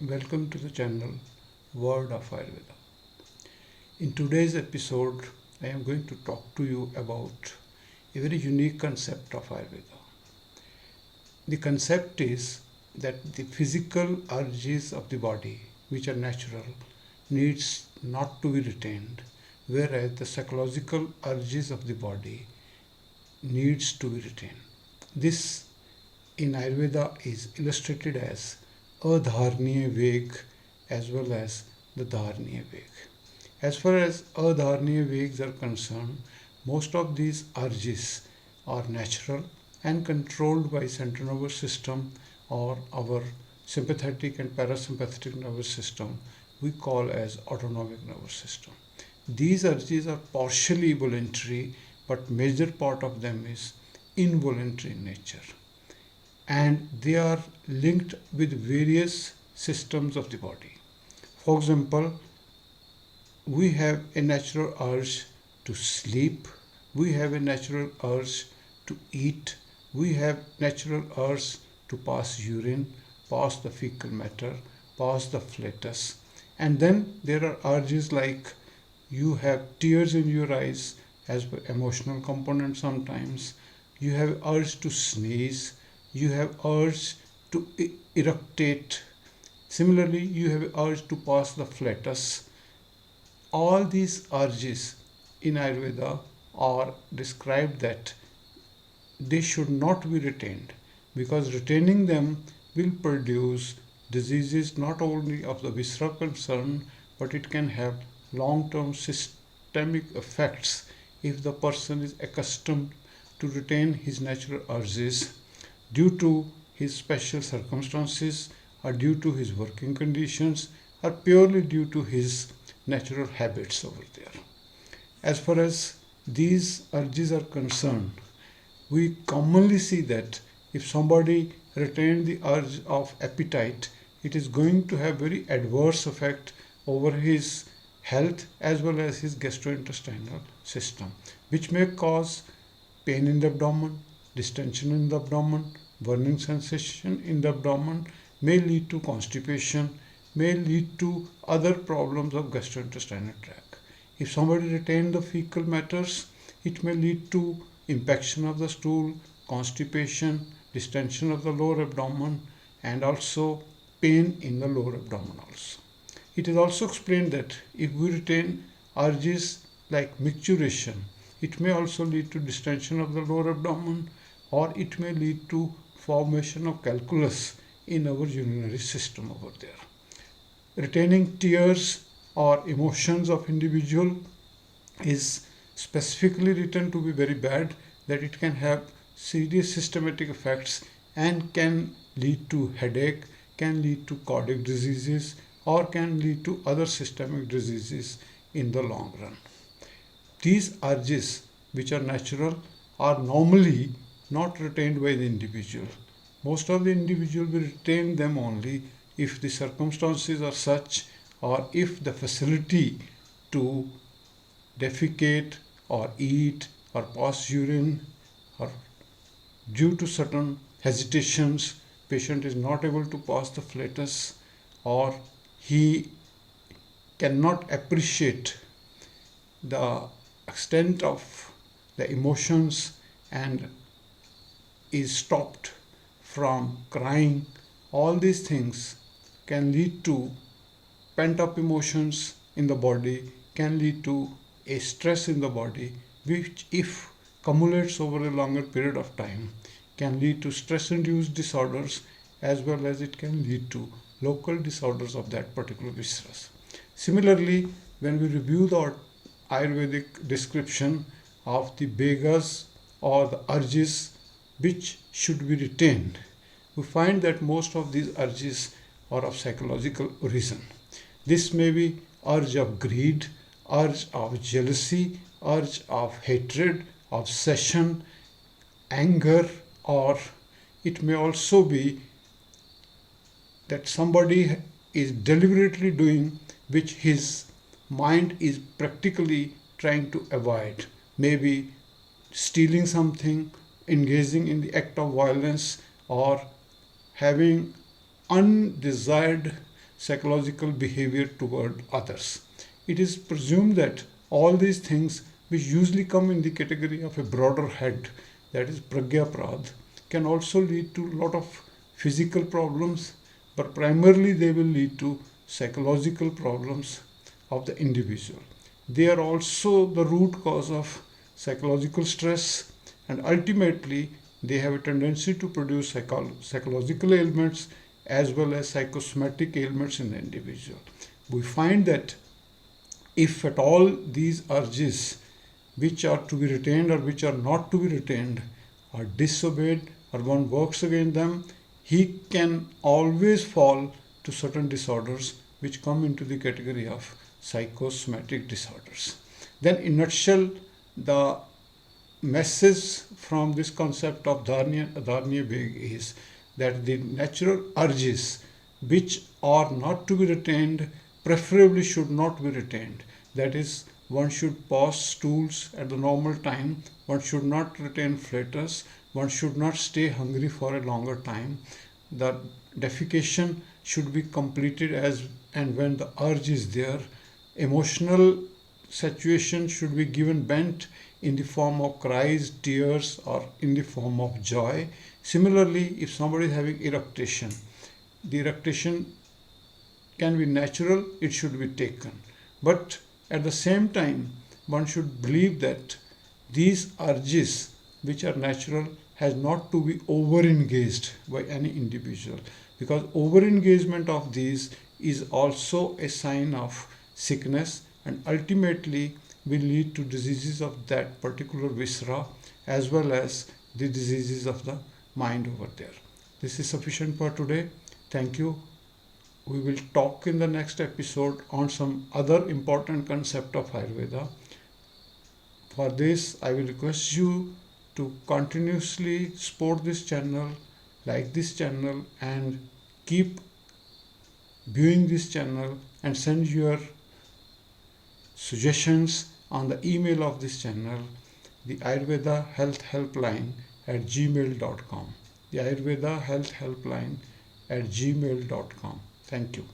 Welcome to the channel Word of Ayurveda. In today's episode, I am going to talk to you about a very unique concept of Ayurveda. The concept is that the physical urges of the body, which are natural, needs not to be retained, whereas the psychological urges of the body needs to be retained. This in Ayurveda is illustrated as Adharniya Veg as well as the Dharniya Veg. As far as Adharniya Vegs are concerned, most of these urges are natural and controlled by central nervous system or our sympathetic and parasympathetic nervous system we call as autonomic nervous system. These urges are partially voluntary, but major part of them is involuntary in nature, and they are linked with various systems of the body. For example, we have a natural urge to sleep, we have a natural urge to eat, we have natural urge to pass urine, pass the fecal matter, pass the flatus, and then there are urges like you have tears in your eyes as per emotional component sometimes, you have urge to sneeze, you have urge to eructate, similarly you have urge to pass the flatus. All these urges in Ayurveda are described that they should not be retained, because retaining them will produce diseases not only of the visceral concern, but it can have long term systemic effects if the person is accustomed to retain his natural urges due to his special circumstances, or due to his working conditions, or purely due to his natural habits over there. As far as these urges are concerned, we commonly see that if somebody retains the urge of appetite, it is going to have very adverse effect over his health as well as his gastrointestinal system, which may cause pain in the abdomen, distension in the abdomen, burning sensation in the abdomen, may lead to constipation, may lead to other problems of gastrointestinal tract. If somebody retains the fecal matters, it may lead to impaction of the stool, constipation, distension of the lower abdomen, and also pain in the lower abdomen also. It is also explained that if we retain urges like micturition, it may also lead to distension of the lower abdomen, or it may lead to formation of calculus in our urinary system over there. Retaining tears or emotions of individual is specifically written to be very bad, that it can have serious systematic effects and can lead to headache, can lead to cardiac diseases, or can lead to other systemic diseases in the long run. These urges, which are natural, are normally not retained by the individual. Most of the individual will retain them only if the circumstances are such, or if the facility to defecate or eat or pass urine, or due to certain hesitations patient is not able to pass the flatus, or he cannot appreciate the extent of the emotions and is stopped from crying. All these things can lead to pent up emotions in the body, can lead to a stress in the body, which if accumulates over a longer period of time can lead to stress induced disorders, as well as it can lead to local disorders of that particular viscera. Similarly, when we review the Ayurvedic description of the Vegas or the urges which should be retained, we find that most of these urges are of psychological origin. This may be urge of greed, urge of jealousy, urge of hatred, obsession, anger, or it may also be that somebody is deliberately doing which his mind is practically trying to avoid, maybe stealing something, engaging in the act of violence, or having undesired psychological behavior toward others. It is presumed that all these things, which usually come in the category of a broader head, that is pragya prad, can also lead to a lot of physical problems, but primarily they will lead to psychological problems of the individual. They are also the root cause of psychological stress, and ultimately they have a tendency to produce psychological ailments as well as psychosomatic ailments in the individual. We find that if at all these urges, which are to be retained or which are not to be retained, are disobeyed or one works against them, he can always fall to certain disorders which come into the category of psychosomatic disorders. Then, in a nutshell, the message from this concept of Dharaniya Beg is that the natural urges which are not to be retained preferably should not be retained. That is, one should pause stools at the normal time, one should not retain flatus, one should not stay hungry for a longer time. The defecation should be completed as and when the urge is there. Emotional situation should be given vent in the form of cries, tears, or in the form of joy. Similarly, if somebody is having eructation, the eructation can be natural, it should be taken. But at the same time, one should believe that these urges, which are natural, has not to be over-engaged by any individual, because over-engagement of these is also a sign of sickness and ultimately will lead to diseases of that particular viscera as well as the diseases of the mind over there. This is sufficient for today. Thank you. We will talk in the next episode on some other important concept of Ayurveda. For this, I will request you to continuously support this channel, like this channel, and keep viewing this channel and send your suggestions on the email of this channel, the Ayurveda Health Helpline at gmail.com. The Ayurveda Health Helpline at gmail.com. Thank you.